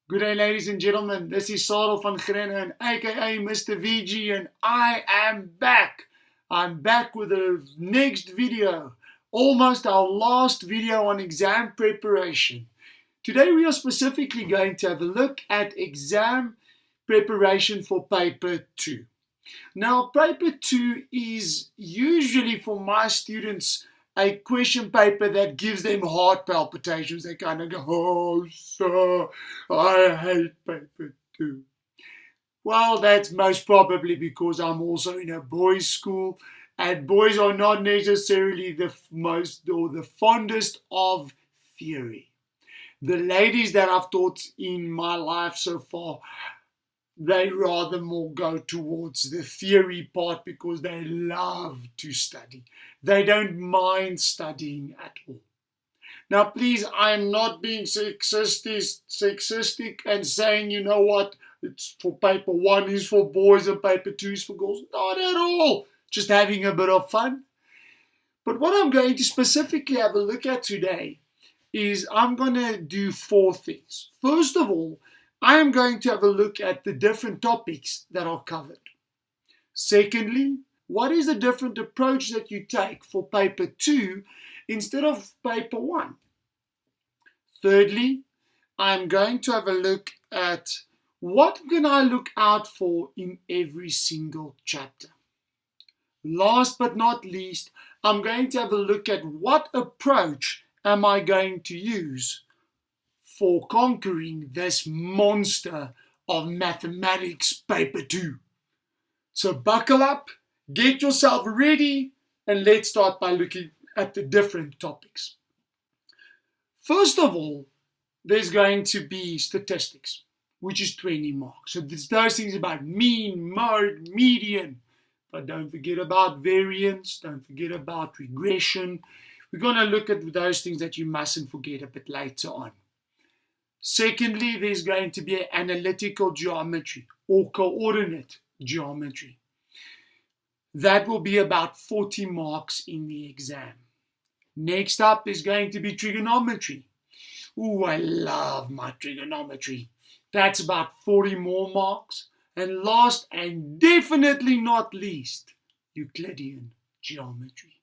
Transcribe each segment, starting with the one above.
Good day, ladies and gentlemen. This is Sarel van Grennen, aka Mr. VG, and I am back. I'm back with the next video, almost our last video on exam preparation. Today we are specifically going to have a look at exam preparation for paper 2. Now, paper 2 is usually for my students a question paper that gives them heart palpitations. They kind of go, "Oh, sir, I hate paper 2. Well, that's most probably because I'm also in a boys' school, and boys are not necessarily the most or the fondest of theory. The ladies that I've taught in my life so far, they rather more go towards the theory part because they love to study. They don't mind studying at all. Now, please, I'm not being sexistic and saying, you know what, it's for paper 1 is for boys and paper 2 is for girls. Not at all. Just having a bit of fun. But what I'm going to specifically have a look at today is I'm going to do 4 things. First of all, I am going to have a look at the different topics that are covered. Secondly, what is the different approach that you take for paper 2 instead of paper 1? Thirdly, I'm going to have a look at what can I look out for in every single chapter. Last but not least, I'm going to have a look at what approach am I going to use for conquering this monster of mathematics paper 2. So buckle up, get yourself ready, and let's start by looking at the different topics. First of all, there's going to be statistics, which is 20 marks. So there's those things about mean, mode, median. But don't forget about variance, don't forget about regression. We're going to look at those things that you mustn't forget a bit later on. Secondly, there's going to be analytical geometry or coordinate geometry. That will be about 40 marks in the exam. Next up is going to be trigonometry. Ooh, I love my trigonometry. That's about 40 more marks. And last and definitely not least, Euclidean geometry.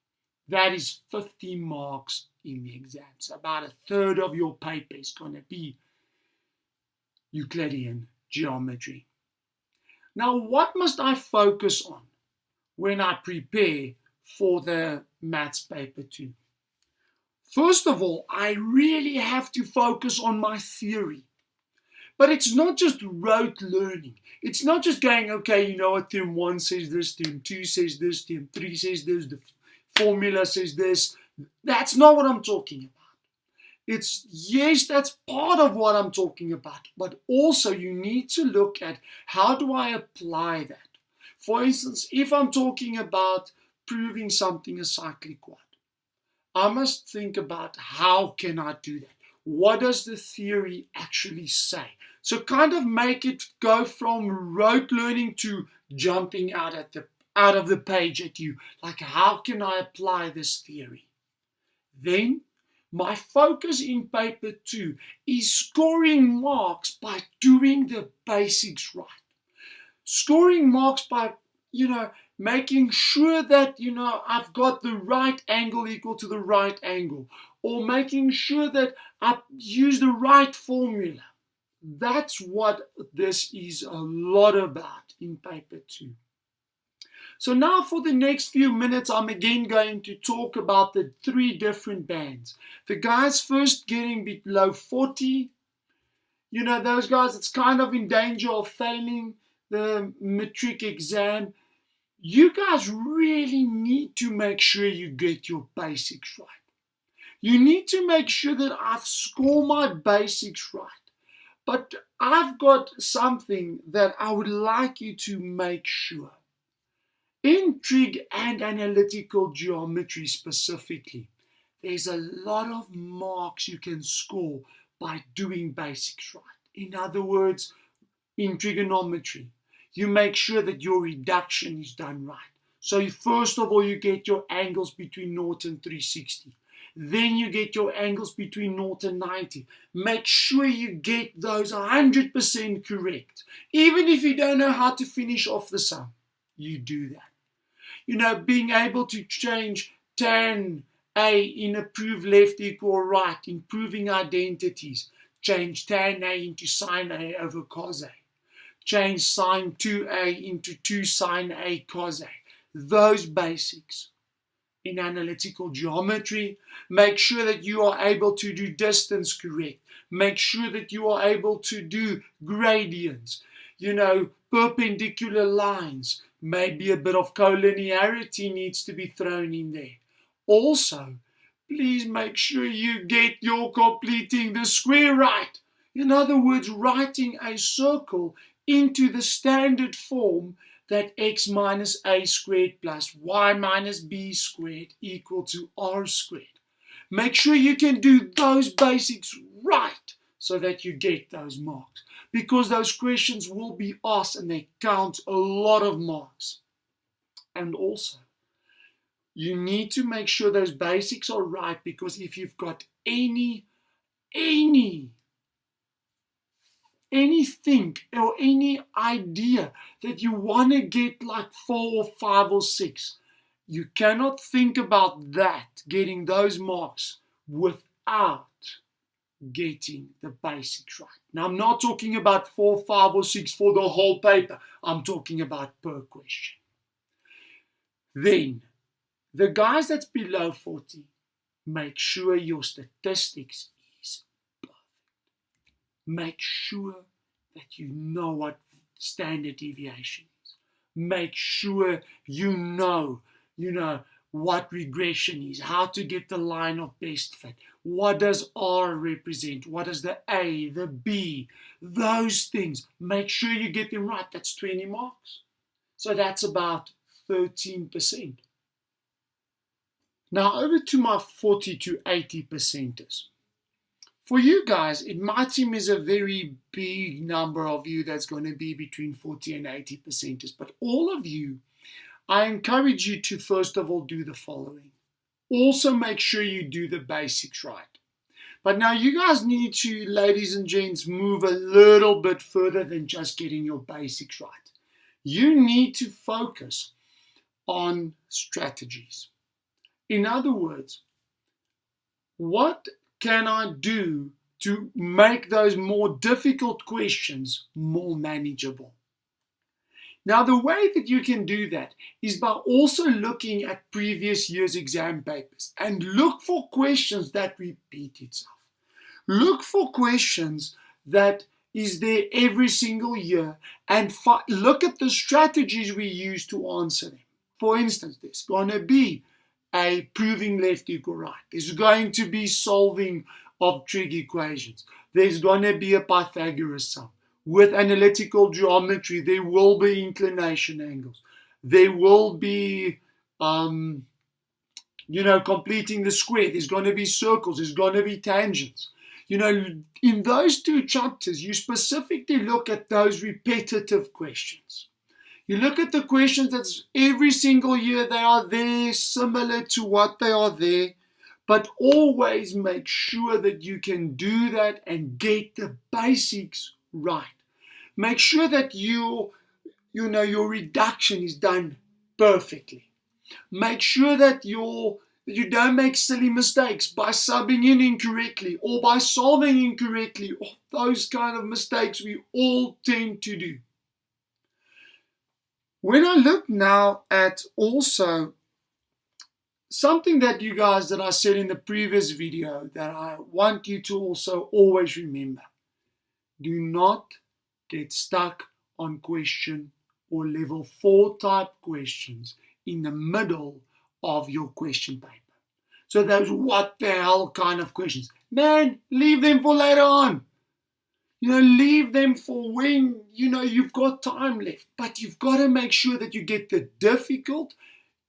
That is 50 marks in the exam. So about a third of your paper is going to be Euclidean geometry. Now, what must I focus on when I prepare for the maths paper 2? First of all, I really have to focus on my theory. But it's not just rote learning. It's not just going, okay, you know what, theorem 1 says this, theorem 2 says this, theorem 3 says this, the formula says this. That's not what I'm talking about. Yes, that's part of what I'm talking about, but also you need to look at how do I apply that. For instance, if I'm talking about proving something a cyclic quad, I must think about how can I do that? What does the theory actually say? So kind of make it go from rote learning to jumping out of the page at you. Like, how can I apply this theory? Then my focus in paper 2 is scoring marks by doing the basics right. Scoring marks by, making sure that, I've got the right angle equal to the right angle, or making sure that I use the right formula. That's what this is a lot about in paper 2. So now for the next few minutes, I'm again going to talk about the 3 different bands. The guys first getting below 40, those guys that's kind of in danger of failing the matric exam. You guys really need to make sure you get your basics right. You need to make sure that I've scored my basics right. But I've got something that I would like you to make sure. In trig and analytical geometry specifically, there's a lot of marks you can score by doing basics right. In other words, in trigonometry, you make sure that your reduction is done right. So first of all, you get your angles between 0 and 360. Then you get your angles between 0 and 90. Make sure you get those 100% correct. Even if you don't know how to finish off the sum, you do that. Being able to change tan A in a prove left equal right, improving identities. Change tan A into sine A over cos A. Change sine 2A into 2 sine A cos A. Those basics in analytical geometry. Make sure that you are able to do distance correct. Make sure that you are able to do gradients, perpendicular lines. Maybe a bit of collinearity needs to be thrown in there. Also, please make sure you get your completing the square right. In other words, writing a circle into the standard form that x minus a squared plus y minus b squared equal to r squared. Make sure you can do those basics right so that you get those marks, because those questions will be asked and they count a lot of marks. And also, you need to make sure those basics are right, because if you've got anything or any idea that you want to get like 4 or 5 or 6, you cannot think about that, getting those marks, without getting the basics right. Now, I'm not talking about 4, 5 or 6 for the whole paper. I'm talking about per question. Then, the guys that's below 40, make sure your statistics is perfect. Make sure that you know what standard deviation is. Make sure you know what regression is, how to get the line of best fit. What does R represent? What does the A, the B, those things. Make sure you get them right. That's 20 marks. So that's about 13%. Now over to my 40 to 80%ers. For you guys, it might seem as a very big number of you that's going to be between 40 and 80%ers. But all of you, I encourage you to first of all do the following. Also make sure you do the basics right. But now you guys need to, ladies and gents, move a little bit further than just getting your basics right. You need to focus on strategies. In other words, what can I do to make those more difficult questions more manageable? Now, the way that you can do that is by also looking at previous year's exam papers and look for questions that repeat itself. Look for questions that is there every single year and look at the strategies we use to answer them. For instance, there's going to be a proving left equal right. There's going to be solving of trig equations. There's going to be a Pythagoras sum. With analytical geometry, there will be inclination angles. There will be, completing the square. There's going to be circles. There's going to be tangents. In those 2 chapters, you specifically look at those repetitive questions. You look at the questions that's every single year they are there, similar to what they are there, but always make sure that you can do that and get the basics right. Make sure that your reduction is done perfectly. Make sure that you don't make silly mistakes by subbing in incorrectly or by solving incorrectly, or those kind of mistakes we all tend to do. When I look now at also something that I said in the previous video that I want you to also always remember. Do not get stuck on question or level 4 type questions in the middle of your question paper. So those what the hell kind of questions, man, leave them for later on. Leave them for when, you've got time left. But you've got to make sure that you get the difficult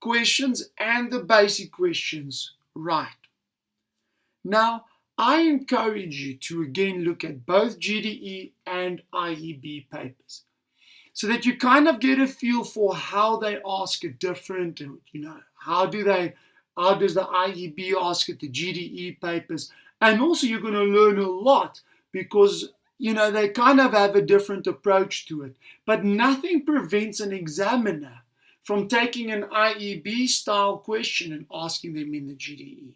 questions and the basic questions right. Now, I encourage you to again look at both GDE and IEB papers so that you kind of get a feel for how they ask a different, how do they how does the IEB ask it, the GDE papers, and also you're going to learn a lot because, they kind of have a different approach to it. But nothing prevents an examiner from taking an IEB style question and asking them in the GDE.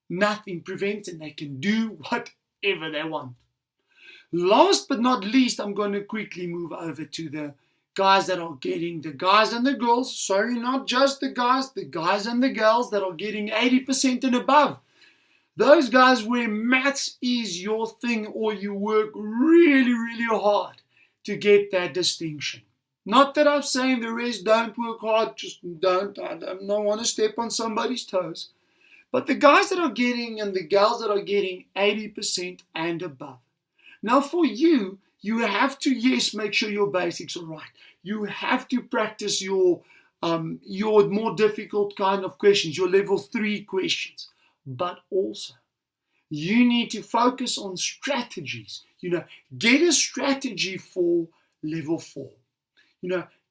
Nothing prevents it. They can do whatever they want. Last but not least, I'm going to quickly move over to the guys that are getting, the guys and the girls, sorry, not just the guys and the girls that are getting 80% and above. Those guys where maths is your thing or you work really, really hard to get that distinction. Not that I'm saying the rest don't work hard, just don't. I don't want to step on somebody's toes. But the guys that are getting and the gals that are getting 80% and above. Now for you, you have to, yes, make sure your basics are right. You have to practice your more difficult kind of questions, your level 3 questions. But also, you need to focus on strategies. Get a strategy for level 4.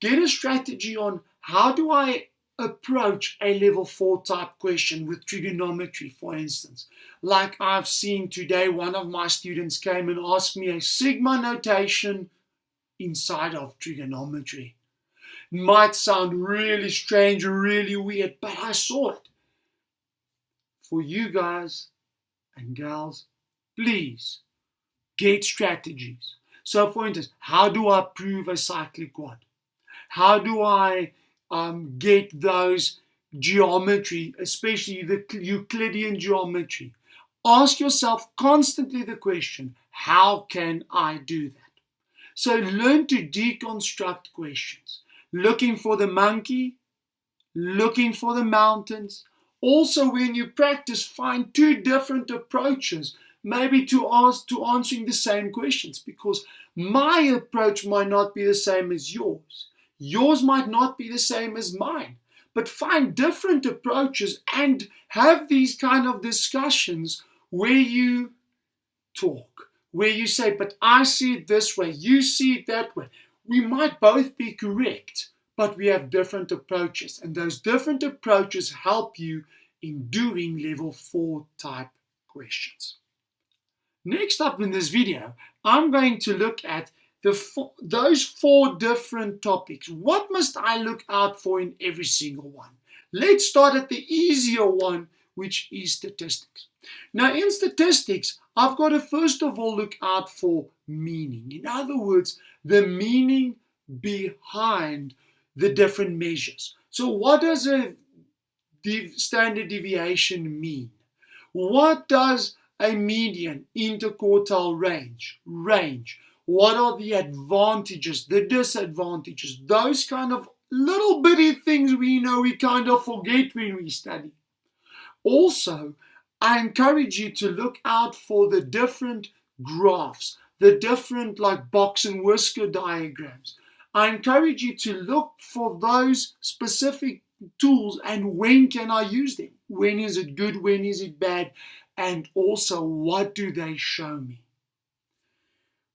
Get a strategy on how do I approach a level 4 type question with trigonometry, for instance. Like I've seen today, one of my students came and asked me a sigma notation inside of trigonometry. It might sound really strange or really weird, but I saw it. For you guys and gals, please get strategies. So for instance, how do I prove a cyclic quad? How do I get those geometry, especially the Euclidean geometry? Ask yourself constantly the question, how can I do that? So learn to deconstruct questions. Looking for the monkey, looking for the mountains. Also, when you practice, find 2 different approaches, maybe to answering the same questions, because my approach might not be the same as yours. Yours might not be the same as mine. But find different approaches and have these kind of discussions where you talk, where you say, but I see it this way, you see it that way. We might both be correct, but we have different approaches, and those different approaches help you in doing level 4 type questions. Next up in this video, I'm going to look at those 4 different topics. What must I look out for in every single one? Let's start at the easier one, which is statistics. Now in statistics, I've got to first of all look out for meaning. In other words, the meaning behind the different measures. So what does a standard deviation mean? What does a median, interquartile range? What are the advantages, the disadvantages? Those kind of little bitty things we kind of forget when we study. Also, I encourage you to look out for the different graphs, the different like box and whisker diagrams. I encourage you to look for those specific tools and when can I use them? When is it good? When is it bad? And also, what do they show me?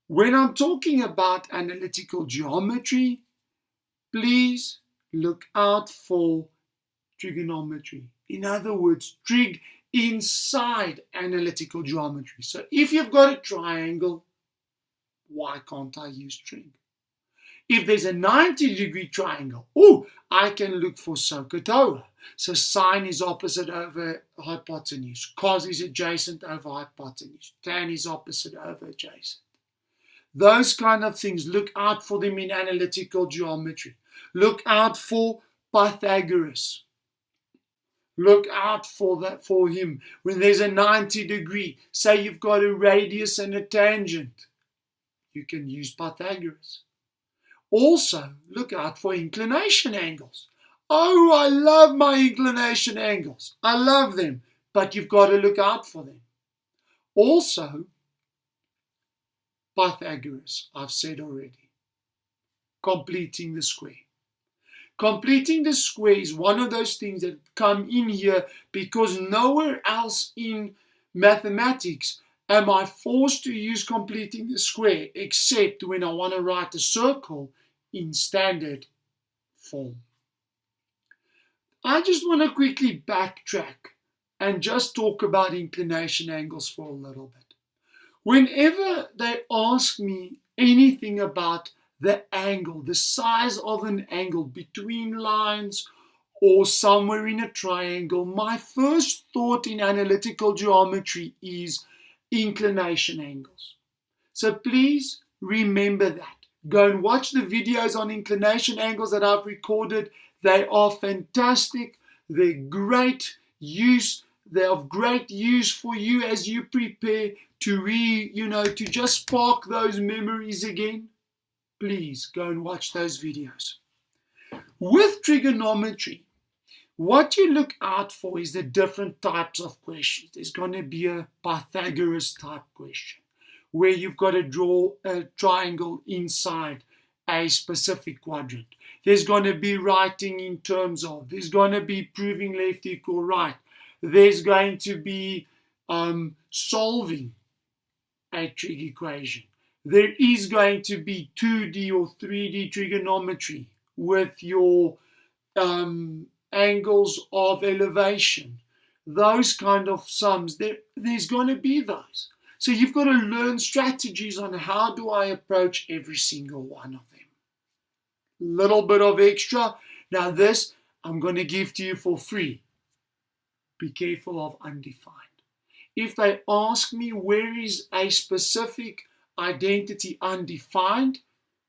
When I'm talking about analytical geometry, please look out for trigonometry. In other words, trig inside analytical geometry. So if you've got a triangle, why can't I use trig? If there's a 90-degree triangle, I can look for SOHCAHTOA. So sine is opposite over hypotenuse. Cos is adjacent over hypotenuse. Tan is opposite over adjacent. Those kind of things, look out for them in analytical geometry. Look out for Pythagoras. Look out for him. When there's a 90-degree, say you've got a radius and a tangent, you can use Pythagoras. Also, look out for inclination angles. Oh, I love my inclination angles. I love them, but you've got to look out for them. Also, Pythagoras, I've said already. Completing the square. Completing the square is one of those things that come in here because nowhere else in mathematics am I forced to use completing the square except when I want to write a circle in standard form. I just want to quickly backtrack and just talk about inclination angles for a little bit. Whenever they ask me anything about the angle, the size of an angle between lines or somewhere in a triangle, my first thought in analytical geometry is inclination angles. So please remember that. Go and watch the videos on inclination angles that I've recorded. They are fantastic. They're great use. They're of great use for you as you prepare to to just spark those memories again. Please go and watch those videos. With trigonometry, what you look out for is the different types of questions. There's going to be a Pythagoras type question where you've got to draw a triangle inside a specific quadrant. There's going to be writing in terms of, there's going to be proving left equal right. There's going to be solving a trig equation. There is going to be 2D or 3D trigonometry with your angles of elevation. Those kind of sums, there's going to be those. So you've got to learn strategies on how do I approach every single one of them. Little bit of extra. Now this I'm going to give to you for free. Be careful of undefined. If they ask me where is a specific identity undefined,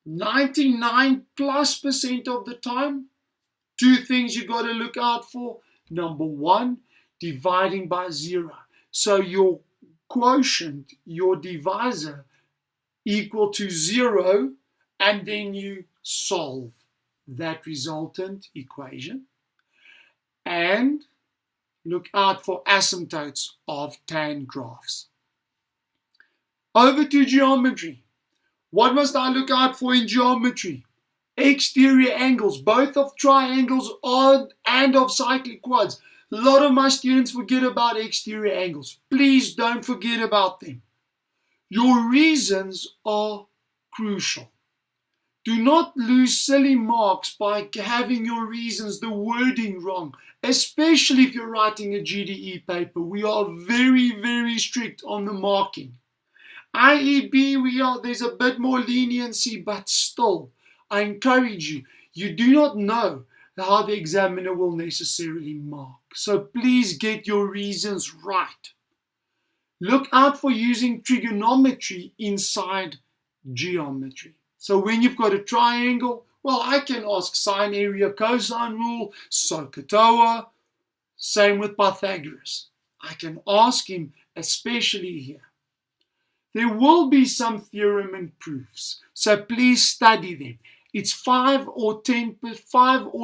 99+% of the time, two things you got to look out for. Number one, dividing by 0. So your quotient, your divisor, equal to 0, and then you solve that resultant equation. And look out for asymptotes of tan graphs. Over to geometry. What must I look out for in geometry? Exterior angles, both of triangles and of cyclic quads. A lot of my students forget about exterior angles. Please don't forget about them. Your reasons are crucial. Do not lose silly marks by having your reasons, the wording wrong, especially if you're writing a GDE paper. We are very, very strict on the marking. IEB, there's a bit more leniency, but still, I encourage you. You do not know how the examiner will necessarily mark. So please get your reasons right. Look out for using trigonometry inside geometry. So when you've got a triangle, well, I can ask sine, area, cosine rule, SOHCAHTOA. Same with Pythagoras. I can ask him, especially here. There will be some theorem and proofs, so please study them. It's 5 or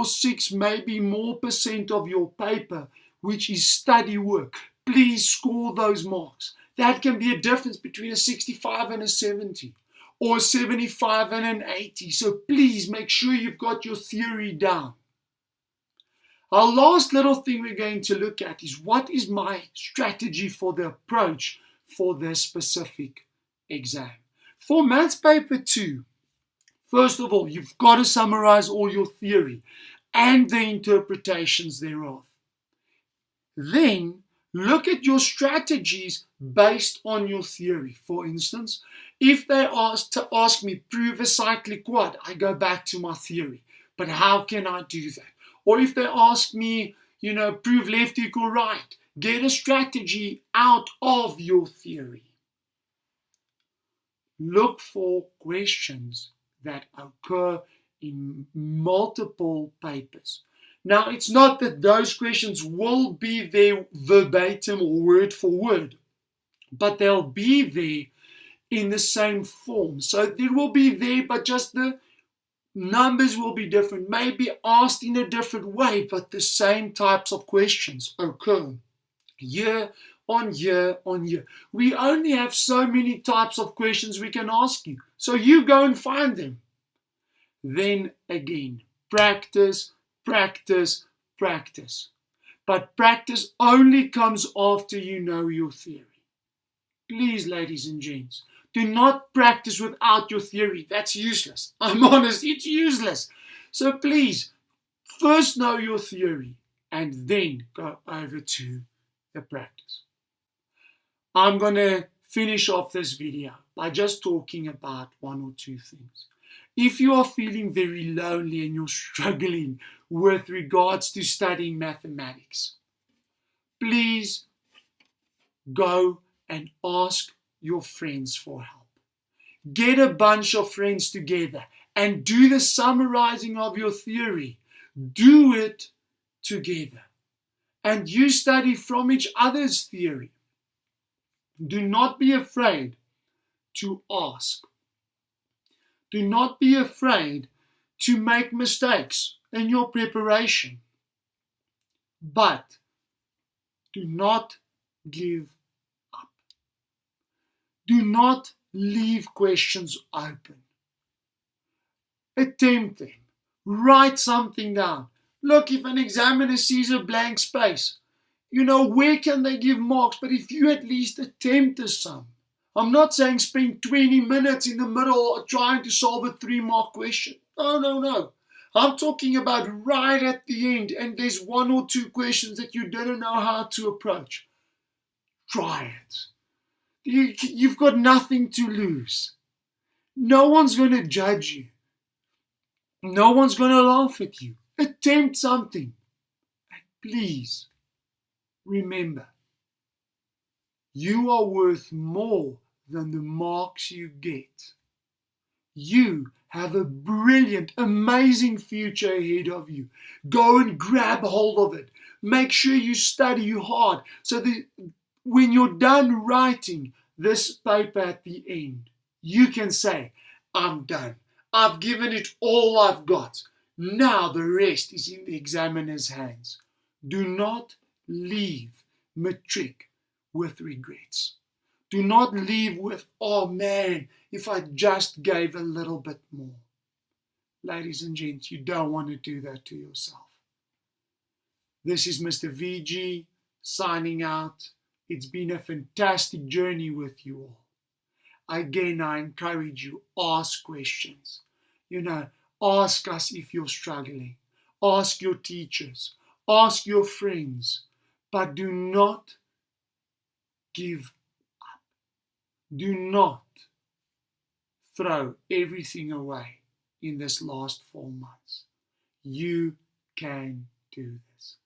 6, maybe more % of your paper, which is study work. Please score those marks. That can be a difference between a 65 and a 70, or a 75 and an 80. So please make sure you've got your theory down. Our last little thing we're going to look at is what is my strategy for the approach for this specific exam. For Maths Paper 2, first of all, you've got to summarize all your theory and the interpretations thereof. Then, look at your strategies based on your theory. For instance, if they ask me, prove a cyclic quad, I go back to my theory. But how can I do that? Or if they ask me, prove left equal right, get a strategy out of your theory. Look for questions that occur in multiple papers. Now, it's not that those questions will be there verbatim or word for word, but they'll be there in the same form. So they will be there, but just the numbers will be different, maybe asked in a different way, but the same types of questions occur year on year on year. We only have so many types of questions we can ask you, so you go and find them. Then again, practice, practice, practice. But practice only comes after you know your theory. Please, ladies and gents, do not practice without your theory. That's useless. I'm honest, it's useless. So please, first know your theory and then go over to the practice. I'm going to finish off this video by just talking about one or two things. If you are feeling very lonely and you're struggling with regards to studying mathematics, please go and ask your friends for help. Get a bunch of friends together and do the summarizing of your theory. Do it together. And you study from each other's theory. Do not be afraid to ask. Do not be afraid to make mistakes in your preparation. But do not give up. Do not leave questions open. Attempt them. Write something down. Look, if an examiner sees a blank space, where can they give marks? But if you at least attempt a sum. I'm not saying spend 20 minutes in the middle trying to solve a 3-mark question. No. I'm talking about right at the end, and there's 1 or 2 questions that you don't know how to approach. Try it. You've got nothing to lose. No one's going to judge you. No one's going to laugh at you. Attempt something. And please, remember, you are worth more than the marks you get. You have a brilliant, amazing future ahead of you. Go and grab hold of it. Make sure you study hard so that when you're done writing this paper at the end, you can say, I'm done. I've given it all I've got. Now the rest is in the examiner's hands. Do not leave matric with regrets. Do not leave with, oh man, if I just gave a little bit more. Ladies and gents, you don't want to do that to yourself. This is Mr. VG signing out. It's been a fantastic journey with you all. Again, I encourage you, ask questions. Ask us if you're struggling. Ask your teachers. Ask your friends. But do not give up. Do not throw everything away in this last 4 months. You can do this.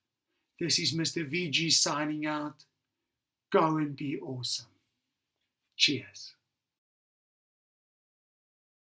This is Mr. VG signing out. Go and be awesome. Cheers.